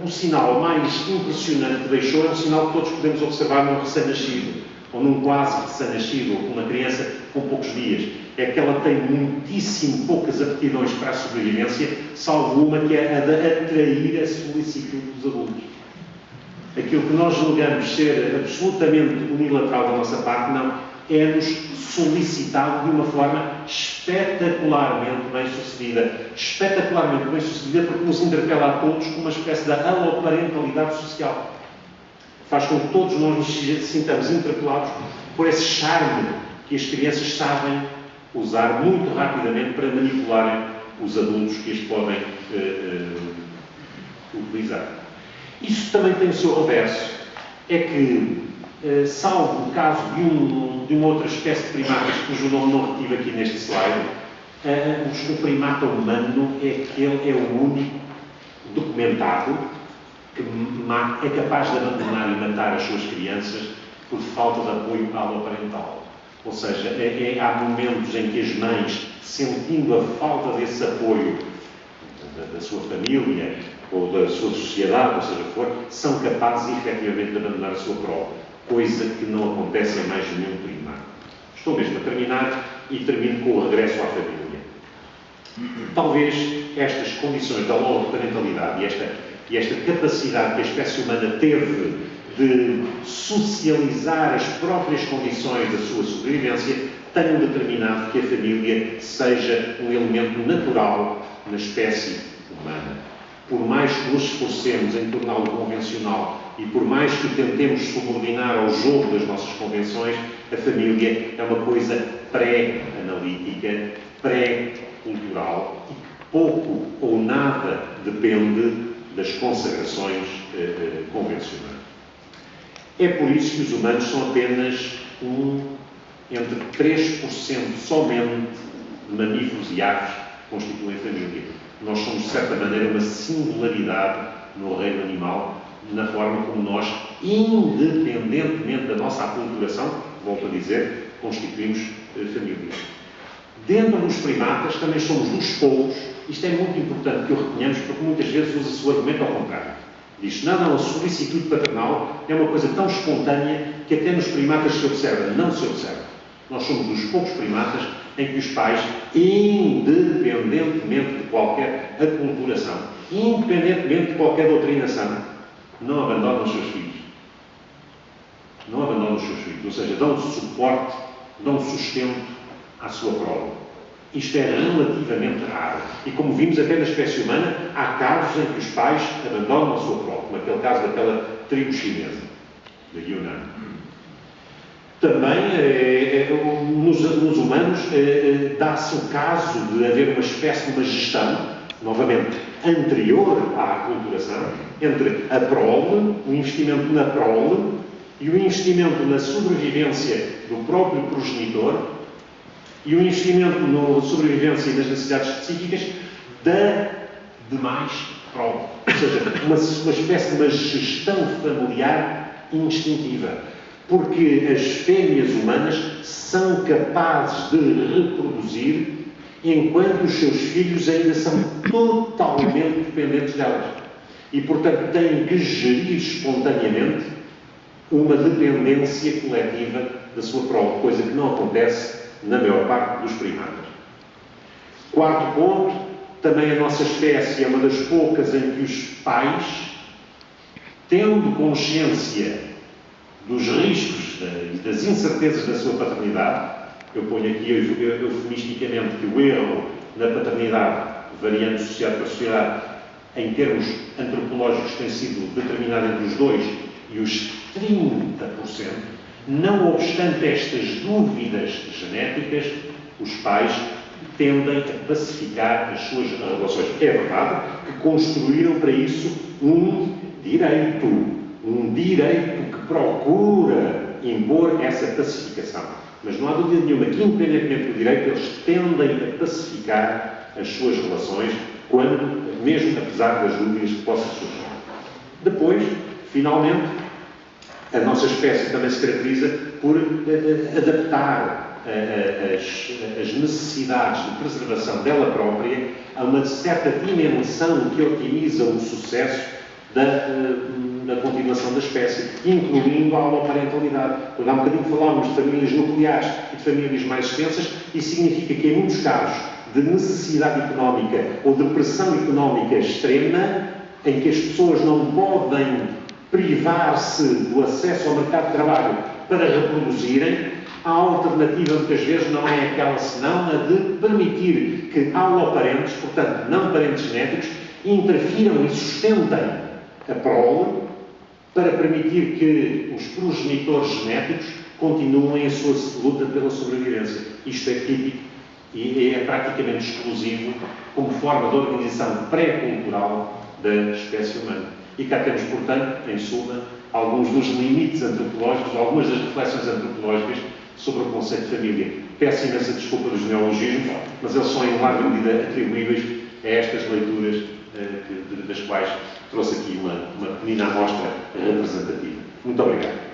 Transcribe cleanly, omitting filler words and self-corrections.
o sinal mais impressionante que deixou é um sinal que todos podemos observar num recém-nascido, ou num quase recém-nascido, ou com uma criança com poucos dias. É que ela tem muitíssimo poucas aptidões para a sobrevivência, salvo uma que é a de atrair a solicitude dos adultos. Aquilo que nós julgamos ser absolutamente unilateral da nossa parte, não, é-nos solicitado de uma forma espetacularmente bem-sucedida. Espetacularmente bem-sucedida porque nos interpela a todos com uma espécie de aloparentalidade social. Faz com que todos nós nos sintamos interpelados por esse charme que as crianças sabem usar muito rapidamente para manipularem os adultos que as podem utilizar. Isso também tem o seu reverso. É que, salvo o caso de uma outra espécie de primatas, cujo nome não retive aqui neste slide, o primata humano é o único documentado que é capaz de abandonar e matar as suas crianças por falta de apoio aloparental. Ou seja, há momentos em que as mães, sentindo a falta desse apoio da sua família ou da sua sociedade, ou seja o que for, são capazes efetivamente de abandonar a sua prole, coisa que não acontece em mais nenhum primata. Estou mesmo a terminar e termino com o regresso à família. Talvez estas condições da aloparentalidade e esta capacidade que a espécie humana teve de socializar as próprias condições da sua sobrevivência tenham determinado que a família seja um elemento natural na espécie humana. Por mais que nos esforcemos em torná-lo convencional e por mais que o tentemos subordinar ao jogo das nossas convenções, a família é uma coisa pré-analítica, pré-cultural e que pouco ou nada depende das consagrações convencionais. É por isso que os humanos são apenas entre 3% somente de mamíferos e aves que constituem família. Nós somos, de certa maneira, uma singularidade no reino animal, na forma como nós, independentemente da nossa aculturação, volto a dizer, constituímos família. Dentro dos primatas, também somos dos poucos. Isto é muito importante que o retenhamos, porque muitas vezes usa-se o argumento ao contrário. Diz, não, a solicitude paternal é uma coisa tão espontânea que até nos primatas se observa. Não se observa. Nós somos dos poucos primatas em que os pais, independentemente de qualquer aculturação, independentemente de qualquer doutrinação, não abandonam os seus filhos. Não abandonam os seus filhos. Ou seja, dão suporte, dão sustento à sua prole. Isto é relativamente raro. E como vimos até na espécie humana, há casos em que os pais abandonam a sua prole, como aquele caso daquela tribo chinesa, da Yunnan. Também, nos humanos, dá-se o caso de haver uma espécie de uma gestão, novamente, anterior à aculturação, entre a prole, o investimento na prole e o investimento na sobrevivência do próprio progenitor e o investimento na sobrevivência e nas necessidades específicas da demais prole. Ou seja, uma espécie de uma gestão familiar instintiva. Porque as fêmeas humanas são capazes de reproduzir enquanto os seus filhos ainda são totalmente dependentes delas. E, portanto, têm que gerir espontaneamente uma dependência coletiva da sua prole, coisa que não acontece na maior parte dos primatas. Quarto ponto, também a nossa espécie é uma das poucas em que os pais, tendo consciência dos riscos e das incertezas da sua paternidade, eu ponho aqui eufemisticamente que o erro na paternidade, variando de sociedade para sociedade, em termos antropológicos tem sido determinado entre os 2% e os 30%, não obstante estas dúvidas genéticas, os pais tendem a pacificar as suas relações. É verdade que construíram para isso um direito que procura impor essa pacificação. Mas não há dúvida nenhuma que, independentemente do direito, eles tendem a pacificar as suas relações, mesmo apesar das dúvidas que possam surgir. Depois, finalmente, a nossa espécie também se caracteriza por adaptar as necessidades de preservação dela própria a uma certa dimensão que otimiza o sucesso da continuação da espécie, incluindo a holoparentalidade. Quando há um bocadinho falávamos de famílias nucleares e de famílias mais extensas, isso significa que, em muitos casos de necessidade económica ou de pressão económica extrema, em que as pessoas não podem privar-se do acesso ao mercado de trabalho para reproduzirem, a alternativa muitas vezes não é aquela senão a de permitir que holoparentes, portanto não parentes genéticos, interfiram e sustentem a prole para permitir que os progenitores genéticos continuem a sua luta pela sobrevivência. Isto é típico e é praticamente exclusivo como forma de organização pré-cultural da espécie humana. E cá temos, portanto, em suma, alguns dos limites antropológicos, algumas das reflexões antropológicas sobre o conceito de família. Peço imensa desculpa dos neologismos, mas eles são em larga medida atribuíveis a estas leituras das quais trouxe aqui uma pequenina amostra representativa. Muito obrigado.